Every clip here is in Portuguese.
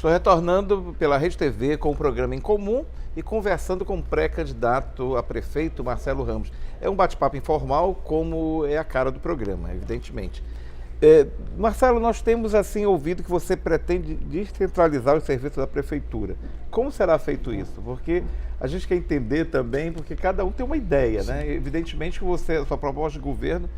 Estou retornando pela Rede TV com o programa Em Comum e conversando com o pré-candidato a prefeito, Marcelo Ramos. É um bate-papo informal, como é a cara do programa, evidentemente. Marcelo, nós temos assim ouvido que você pretende descentralizar os serviços da prefeitura. Como será feito isso? Porque a gente quer entender também, porque cada um tem uma ideia, né? Evidentemente que a sua proposta de governo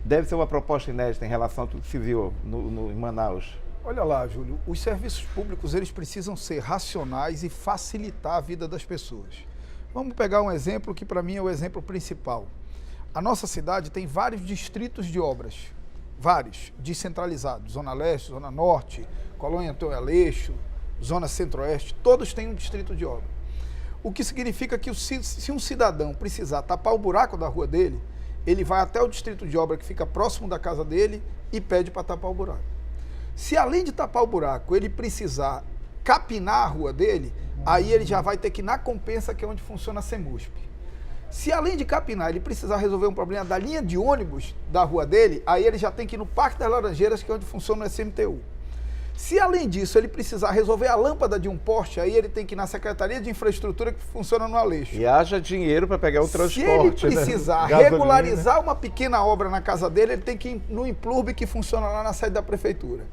deve ser uma proposta inédita em relação a tudo que se viu em Manaus. Olha lá, Júlio, os serviços públicos eles precisam ser racionais e facilitar a vida das pessoas. Vamos pegar um exemplo que para mim é o exemplo principal. A nossa cidade tem vários distritos de obras, vários, descentralizados, Zona Leste, Zona Norte, Colônia Antônio Aleixo, Zona Centro-Oeste, todos têm um distrito de obra. O que significa que se um cidadão precisar tapar o buraco da rua dele, ele vai até o distrito de obra que fica próximo da casa dele e pede para tapar o buraco. Se além de tapar o buraco, ele precisar capinar a rua dele, aí ele já vai ter que ir na Compensa, que é onde funciona a Semusp. Se além de capinar, ele precisar resolver um problema da linha de ônibus da rua dele, aí ele já tem que ir no Parque das Laranjeiras, que é onde funciona o SMTU. Se além disso ele precisar resolver a lâmpada de um poste, aí ele tem que ir na Secretaria de Infraestrutura, que funciona no Aleixo. E haja dinheiro para pegar o transporte. Se ele precisar regularizar uma pequena obra na casa dele, ele tem que ir no Implurb, que funciona lá na sede da prefeitura.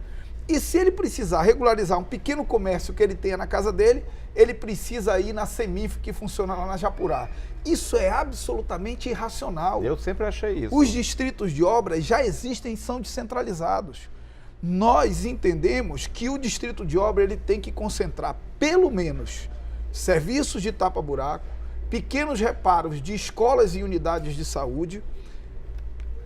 E se ele precisar regularizar um pequeno comércio que ele tenha na casa dele, ele precisa ir na Semif, que funciona lá na Japurá. Isso é absolutamente irracional. Eu sempre achei isso. Os distritos de obras já existem e são descentralizados. Nós entendemos que o distrito de obra ele tem que concentrar, pelo menos, serviços de tapa-buraco, pequenos reparos de escolas e unidades de saúde,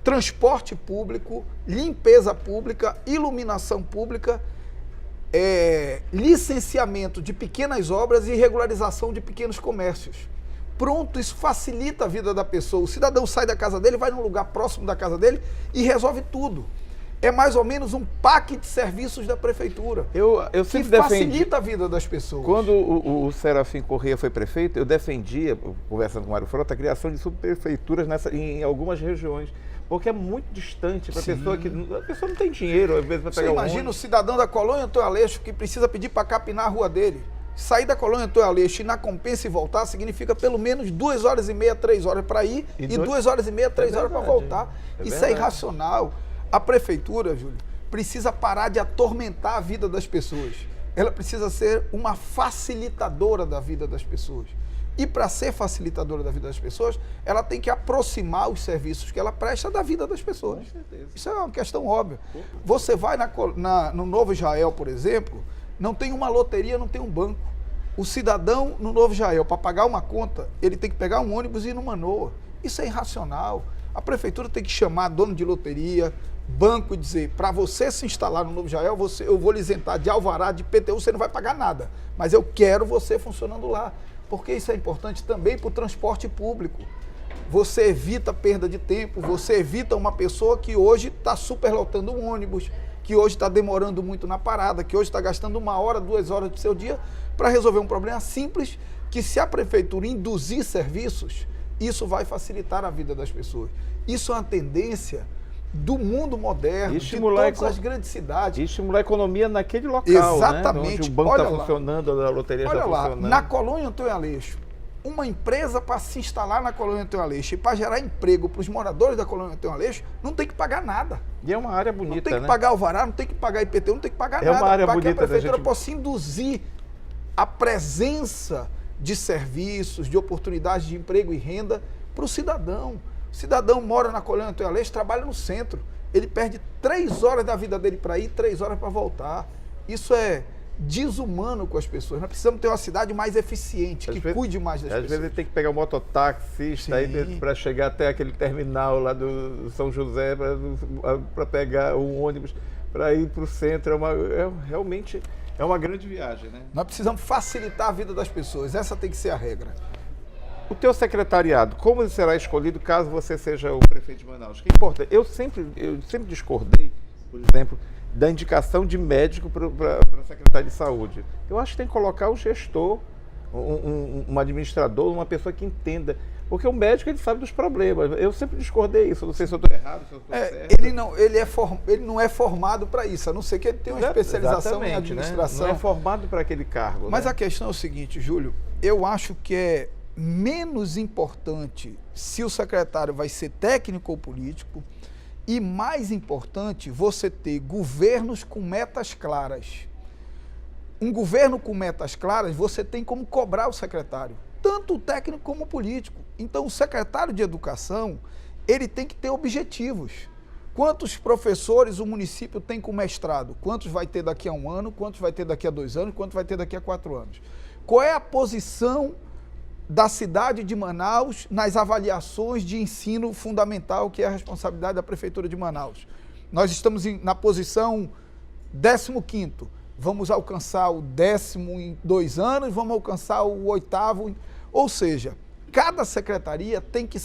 transporte público, limpeza pública, iluminação pública, licenciamento de pequenas obras e regularização de pequenos comércios. Pronto, isso facilita a vida da pessoa. O cidadão sai da casa dele, vai num lugar próximo da casa dele e resolve tudo. É mais ou menos um pack de serviços da prefeitura. Eu sempre que facilita a vida das pessoas. Quando o Serafim Corrêa foi prefeito, eu defendia, conversando com o Mário Frota, a criação de subprefeituras em algumas regiões. Porque é muito distante para a pessoa que... A pessoa não tem dinheiro, às vezes, para pegar Você imagina o cidadão da Colônia Antônio Aleixo que precisa pedir para capinar a rua dele. Sair da Colônia Antônio Aleixo e ir na Compensa e voltar significa pelo menos 2 horas e meia, 3 horas para ir e 2 horas e meia, 3 horas para voltar. Isso é irracional. A prefeitura, Júlio, precisa parar de atormentar a vida das pessoas. Ela precisa ser uma facilitadora da vida das pessoas. E para ser facilitadora da vida das pessoas, ela tem que aproximar os serviços que ela presta da vida das pessoas. Com certeza. Isso é uma questão óbvia. Você vai no Novo Israel, por exemplo, não tem uma loteria, não tem um banco. O cidadão no Novo Israel, para pagar uma conta, ele tem que pegar um ônibus e ir numa Manoa. Isso é irracional. A prefeitura tem que chamar dono de loteria, banco e dizer, para você se instalar no Novo Israel, eu vou lhe isentar de alvará, de PTU, você não vai pagar nada. Mas eu quero você funcionando lá. Porque isso é importante também para o transporte público. Você evita perda de tempo, você evita uma pessoa que hoje está superlotando um ônibus, que hoje está demorando muito na parada, que hoje está gastando 1 hora, 2 horas do seu dia para resolver um problema simples, que se a prefeitura induzir serviços, isso vai facilitar a vida das pessoas. Isso é uma tendência do mundo moderno, de todas as grandes cidades. E estimular a economia naquele local, exatamente. Né? Onde o banco está funcionando, a loteria está funcionando. Na Colônia Antônio Aleixo, uma empresa para se instalar na Colônia Antônio Aleixo e para gerar emprego para os moradores da Colônia Antônio Aleixo, não tem que pagar nada. E é uma área bonita, não tem que pagar alvará, não tem que pagar IPTU, não tem que pagar nada. É uma área bonita. Para que a prefeitura possa induzir a presença de serviços, de oportunidades de emprego e renda para o cidadão. O cidadão mora na Colônia Antônio Aleixo, trabalha no centro. Ele perde 3 horas da vida dele para ir, 3 horas para voltar. Isso é desumano com as pessoas. Nós precisamos ter uma cidade mais eficiente, que cuide mais das pessoas. Às vezes ele tem que pegar um mototaxista para chegar até aquele terminal lá do São José, para pegar um ônibus, para ir para o centro. Realmente é uma grande viagem, né? Nós precisamos facilitar a vida das pessoas. Essa tem que ser a regra. O teu secretariado, como ele será escolhido caso você seja o prefeito de Manaus? Que importa? Eu sempre discordei, por exemplo, da indicação de médico para a Secretaria de Saúde. Eu acho que tem que colocar um gestor, um administrador, uma pessoa que entenda. Porque o médico, ele sabe dos problemas. Eu sempre discordei isso, não sei se eu estou errado, se eu estou certo. Ele não é formado para isso, a não ser que ele tenha uma especialização em administração. Não é formado para aquele cargo. Mas a questão é o seguinte, Júlio, eu acho que é menos importante se o secretário vai ser técnico ou político, e mais importante você ter governos com metas claras. Um governo com metas claras, você tem como cobrar o secretário, tanto o técnico como o político. Então, o secretário de Educação, ele tem que ter objetivos. Quantos professores o município tem com mestrado? Quantos vai ter daqui a 1 ano? Quantos vai ter daqui a 2 anos? Quantos vai ter daqui a 4 anos? Qual é a posição da cidade de Manaus nas avaliações de ensino fundamental, que é a responsabilidade da Prefeitura de Manaus? Nós estamos na posição 15º. Vamos alcançar o 10º em 2 anos, vamos alcançar o 8º. Ou seja, cada secretaria tem que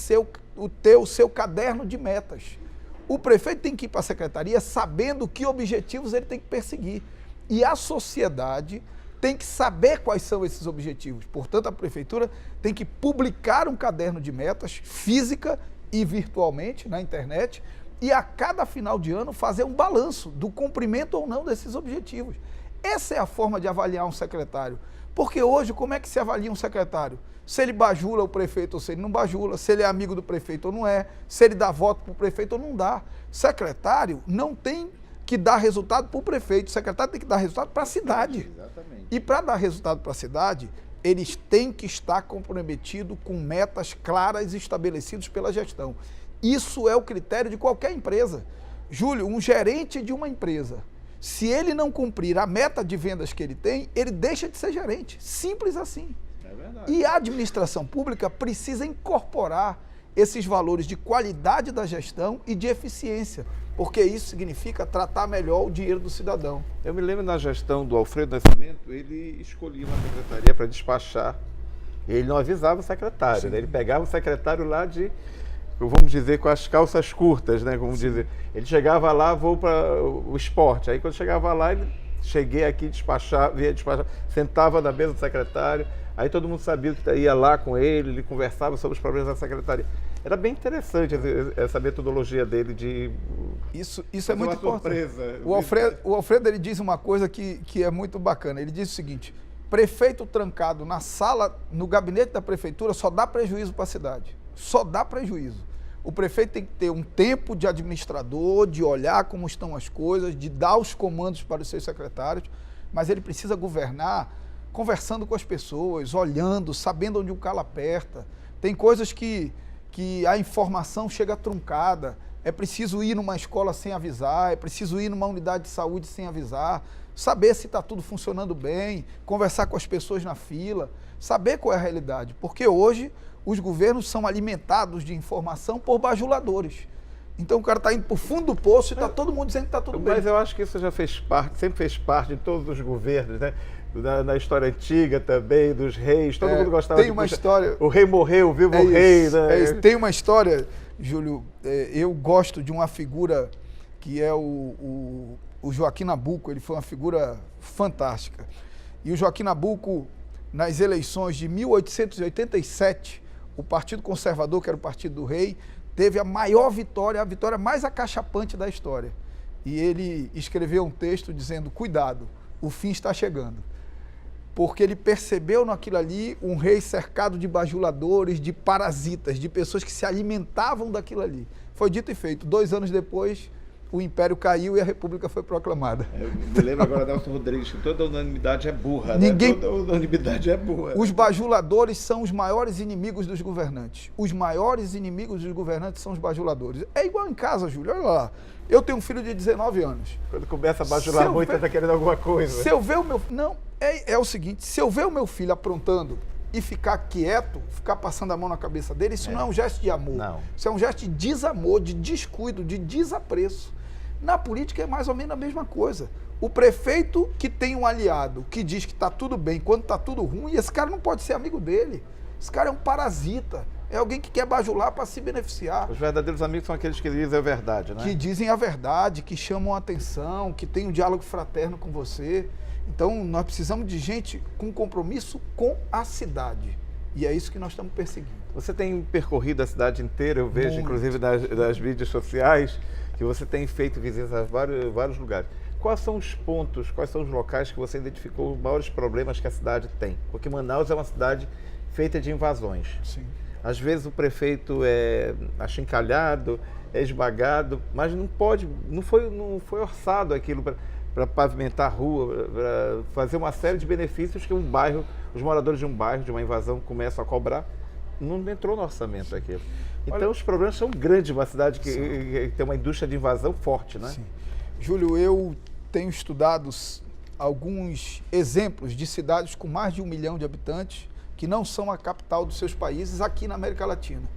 ter o seu caderno de metas. O prefeito tem que ir para a secretaria sabendo que objetivos ele tem que perseguir. E a sociedade tem que saber quais são esses objetivos. Portanto, a prefeitura tem que publicar um caderno de metas, física e virtualmente, na internet, e a cada final de ano fazer um balanço do cumprimento ou não desses objetivos. Essa é a forma de avaliar um secretário. Porque hoje, como é que se avalia um secretário? Se ele bajula o prefeito ou se ele não bajula, se ele é amigo do prefeito ou não é, se ele dá voto para o prefeito ou não dá. Secretário não tem que dar resultado para o prefeito, o secretário tem que dar resultado para a cidade. Exatamente. E para dar resultado para a cidade, eles têm que estar comprometidos com metas claras e estabelecidas pela gestão. Isso é o critério de qualquer empresa. Júlio, um gerente de uma empresa, se ele não cumprir a meta de vendas que ele tem, ele deixa de ser gerente. Simples assim. É verdade. E a administração pública precisa incorporar esses valores de qualidade da gestão e de eficiência, porque isso significa tratar melhor o dinheiro do cidadão. Eu me lembro na gestão do Alfredo Nascimento, ele escolhia uma secretaria para despachar. Ele não avisava o secretário, né? Ele pegava o secretário lá de, vamos dizer, com as calças curtas, né? Como dizer. Ele chegava lá, vou para o esporte. Aí quando chegava lá, cheguei aqui despachar, via despachar, sentava na mesa do secretário. Aí todo mundo sabia que ia lá com ele conversava sobre os problemas da secretaria. Era bem interessante essa metodologia dele de... Isso é muito importante. Surpresa. O Alfredo ele diz uma coisa que é muito bacana. Ele diz o seguinte: prefeito trancado na sala, no gabinete da prefeitura, só dá prejuízo para a cidade. Só dá prejuízo. O prefeito tem que ter um tempo de administrador, de olhar como estão as coisas, de dar os comandos para os seus secretários, mas ele precisa governar conversando com as pessoas, olhando, sabendo onde o calo aperta. Tem coisas que a informação chega truncada, é preciso ir numa escola sem avisar, é preciso ir numa unidade de saúde sem avisar, saber se está tudo funcionando bem, conversar com as pessoas na fila, saber qual é a realidade, porque hoje os governos são alimentados de informação por bajuladores. Então o cara está indo para o fundo do poço e está todo mundo dizendo que está tudo bem. Mas eu acho que isso já fez parte, sempre fez parte de todos os governos, né? Na história antiga também, dos reis, todo mundo gostava tem uma história. O rei morreu, viva o rei, né? Tem uma história, Júlio, eu gosto de uma figura que é o Joaquim Nabuco, ele foi uma figura fantástica. E o Joaquim Nabuco, nas eleições de 1887, o Partido Conservador, que era o partido do rei, teve a maior vitória, a vitória mais acachapante da história. E ele escreveu um texto dizendo: cuidado, o fim está chegando. Porque ele percebeu naquilo ali um rei cercado de bajuladores, de parasitas, de pessoas que se alimentavam daquilo ali. Foi dito e feito. 2 anos depois, o Império caiu e a República foi proclamada. Eu me lembro agora da Nelson Rodrigues, que toda unanimidade é burra, né? Toda unanimidade é burra. Os bajuladores são os maiores inimigos dos governantes. Os maiores inimigos dos governantes são os bajuladores. É igual em casa, Júlio, olha lá. Eu tenho um filho de 19 anos. Quando começa a bajular muito, está querendo alguma coisa. Se eu ver o meu... Não, é o seguinte, se eu ver o meu filho aprontando e ficar quieto, ficar passando a mão na cabeça dele, isso não é um gesto de amor. Não. Isso é um gesto de desamor, de descuido, de desapreço. Na política é mais ou menos a mesma coisa. O prefeito que tem um aliado que diz que está tudo bem quando está tudo ruim, esse cara não pode ser amigo dele. Esse cara é um parasita. É alguém que quer bajular para se beneficiar. Os verdadeiros amigos são aqueles que dizem a verdade, né? Que dizem a verdade, que chamam a atenção, que têm um diálogo fraterno com você. Então, nós precisamos de gente com compromisso com a cidade. E é isso que nós estamos perseguindo. Você tem percorrido a cidade inteira, eu vejo, Muito. inclusive nas mídias sociais, que você tem feito visitas a vários lugares. Quais são os pontos, quais são os locais que você identificou os maiores problemas que a cidade tem? Porque Manaus é uma cidade feita de invasões. Sim. Às vezes o prefeito é achincalhado, é esmagado, mas não foi orçado aquilo para pavimentar a rua, para fazer uma série de benefícios que os moradores de um bairro, de uma invasão, começam a cobrar. Não entrou no orçamento aquilo. Então, olha, os problemas são grandes, uma cidade que tem uma indústria de invasão forte, né? Sim. Júlio, eu tenho estudado alguns exemplos de cidades com mais de 1 milhão de habitantes que não são a capital dos seus países aqui na América Latina.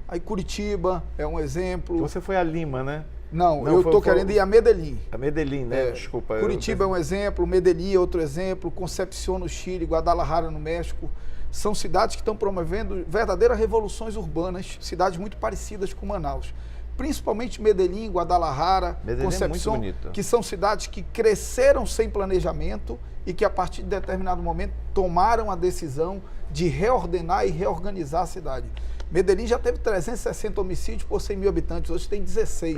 Aí Curitiba é um exemplo. Você foi a Lima, né? Não, eu estou querendo ir a Medellín. A Medellín, né? Desculpa. Curitiba é um exemplo, Medellín é outro exemplo, Concepción no Chile, Guadalajara no México. São cidades que estão promovendo verdadeiras revoluções urbanas, cidades muito parecidas com Manaus. Principalmente Medellín, Guadalajara, Concepción, que são cidades que cresceram sem planejamento e que a partir de determinado momento tomaram a decisão de reordenar e reorganizar a cidade. Medellín já teve 360 homicídios por 100 mil habitantes, hoje tem 16.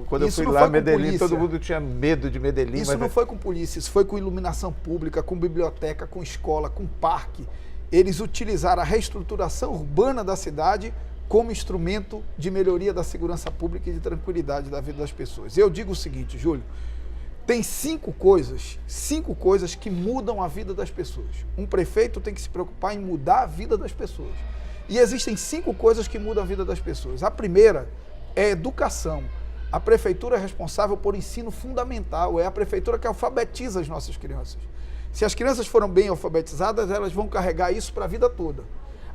Quando eu fui lá em Medellín, todo mundo tinha medo de Medellín. Isso não foi com polícia, isso foi com iluminação pública, com biblioteca, com escola, com parque. Eles utilizaram a reestruturação urbana da cidade como instrumento de melhoria da segurança pública e de tranquilidade da vida das pessoas. Eu digo o seguinte, Júlio, tem 5 coisas que mudam a vida das pessoas. Um prefeito tem que se preocupar em mudar a vida das pessoas. E existem 5 coisas que mudam a vida das pessoas. A primeira é educação. A prefeitura é responsável por ensino fundamental, é a prefeitura que alfabetiza as nossas crianças. Se as crianças foram bem alfabetizadas, elas vão carregar isso para a vida toda.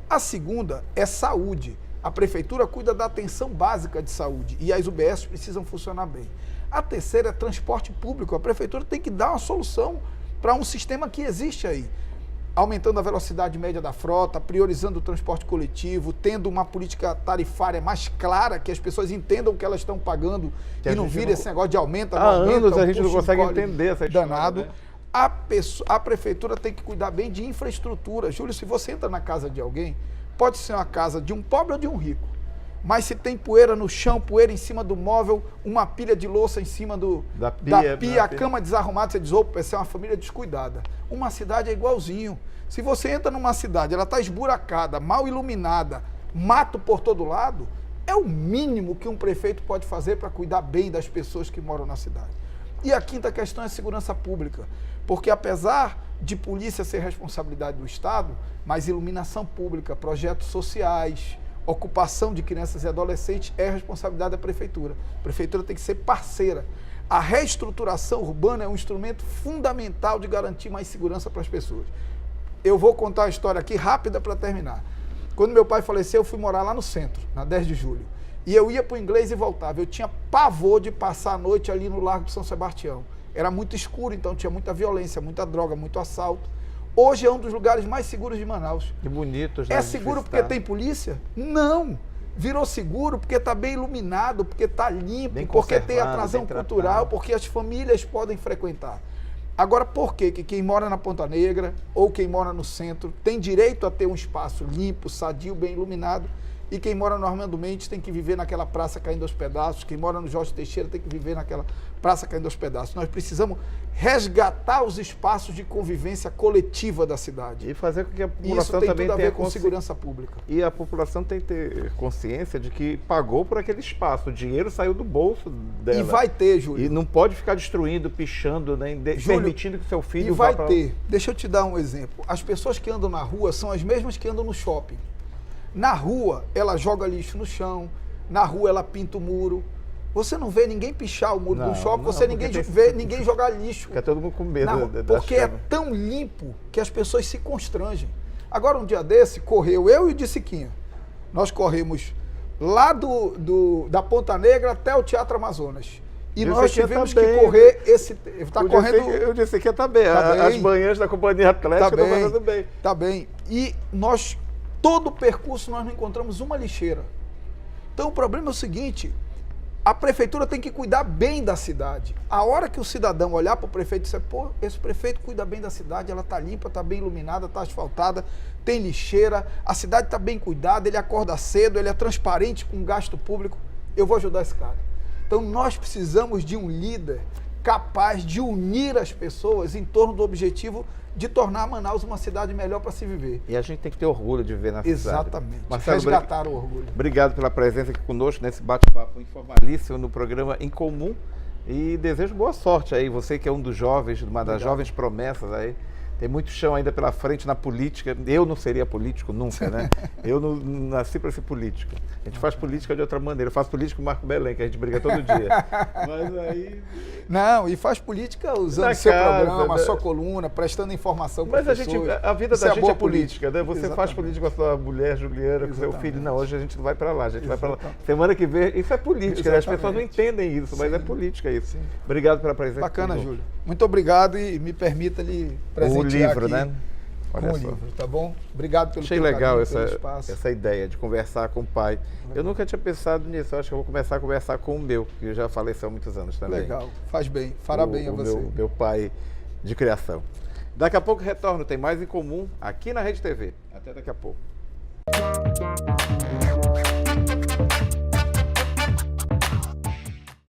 A segunda é saúde. A prefeitura cuida da atenção básica de saúde e as UBS precisam funcionar bem. A terceira é transporte público. A prefeitura tem que dar uma solução para um sistema que existe aí. Aumentando a velocidade média da frota, priorizando o transporte coletivo, tendo uma política tarifária mais clara, que as pessoas entendam o que elas estão pagando e não vire esse negócio de aumenta, há anos a gente não consegue entender essa história, danado. Né? A prefeitura tem que cuidar bem de infraestrutura. Júlio, se você entra na casa de alguém, pode ser uma casa de um pobre ou de um rico, mas se tem poeira no chão, poeira em cima do móvel, uma pilha de louça em cima da pia, a cama desarrumada, você diz, opa, essa é uma família descuidada. Uma cidade é igualzinho. Se você entra numa cidade, ela está esburacada, mal iluminada, mato por todo lado, é o mínimo que um prefeito pode fazer para cuidar bem das pessoas que moram na cidade. E a quinta questão é segurança pública, porque apesar de polícia ser responsabilidade do Estado, mas iluminação pública, projetos sociais, ocupação de crianças e adolescentes é responsabilidade da prefeitura. A prefeitura tem que ser parceira. A reestruturação urbana é um instrumento fundamental de garantir mais segurança para as pessoas. Eu vou contar uma história aqui rápida para terminar. Quando meu pai faleceu, eu fui morar lá no centro, na 10 de julho. E eu ia para o Inglês e voltava. Eu tinha pavor de passar a noite ali no Largo de São Sebastião. Era muito escuro, então tinha muita violência, muita droga, muito assalto. Hoje é um dos lugares mais seguros de Manaus. Que bonito. Já é seguro porque tem polícia? Não. Virou seguro porque está bem iluminado, porque está limpo, porque tem atração cultural, porque as famílias podem frequentar. Agora, por que quem mora na Ponta Negra ou quem mora no centro tem direito a ter um espaço limpo, sadio, bem iluminado, e quem mora no Armando Mendes tem que viver naquela praça caindo aos pedaços, quem mora no Jorge Teixeira tem que viver naquela praça caindo aos pedaços. Nós precisamos resgatar os espaços de convivência coletiva da cidade. E fazer com que a população isso tem também tudo a tenha ver com segurança pública. E a população tem que ter consciência de que pagou por aquele espaço, o dinheiro saiu do bolso dela. E vai ter, Júlio. E não pode ficar destruindo, pichando, nem permitindo que seu filho vá para... E vai ter. Deixa eu te dar um exemplo. As pessoas que andam na rua são as mesmas que andam no shopping. Na rua, ela joga lixo no chão, na rua ela pinta o muro. Você não vê ninguém pichar o muro do shopping, você vê ninguém jogar lixo. Fica todo mundo com medo porque é tão limpo que as pessoas se constrangem. Agora, um dia desse, correu eu e o Diciquinha. Nós corremos lá da Ponta Negra até o Teatro Amazonas. E nós tivemos que correr esse... Eu disse que tá bem. As manhãs da Companhia Atlética estão fazendo bem. Tá bem. E nós... Todo o percurso nós não encontramos uma lixeira. Então o problema é o seguinte, A prefeitura tem que cuidar bem da cidade. A hora que o cidadão olhar para o prefeito e dizer, pô, esse prefeito cuida bem da cidade, ela está limpa, está bem iluminada, está asfaltada, tem lixeira, a cidade está bem cuidada, ele acorda cedo, ele é transparente com o gasto público, eu vou ajudar esse cara. Então nós precisamos de um líder capaz de unir as pessoas em torno do objetivo de tornar Manaus uma cidade melhor para se viver. E a gente tem que ter orgulho de viver na cidade. Exatamente. Marcelo, resgatar o orgulho. Obrigado pela presença aqui conosco nesse bate-papo informalíssimo no programa Em Comum. E desejo boa sorte aí, você que é um dos jovens, uma das jovens promessas aí. Tem muito chão ainda pela frente na política. Eu não seria político nunca, né? Eu não nasci para ser político. A gente faz política de outra maneira. Eu faço política com o Marco Belém, que a gente briga todo dia. Mas aí... Não, e faz política usando seu programa, a sua coluna, prestando informação para as pessoas. Mas a vida da gente é política, né? Você faz política com a sua mulher, Juliana, com o seu filho. Não, hoje a gente não vai para lá, a gente vai para lá. Semana que vem, isso é política, né? As pessoas não entendem isso, mas é política isso. Sim. Obrigado pela presença. Bacana, Júlio. Muito obrigado e me permita lhe presentear o livro, aqui, né? Olha com o livro, tá bom? Obrigado pelo Achei legal essa ideia de conversar com o pai. Eu nunca tinha pensado nisso, eu acho que eu vou começar a conversar com o meu, que já faleceu há muitos anos também. Legal, faz bem, fará bem a você. Meu pai de criação. Daqui a pouco retorno, tem mais Em Comum aqui na Rede TV. Até daqui a pouco.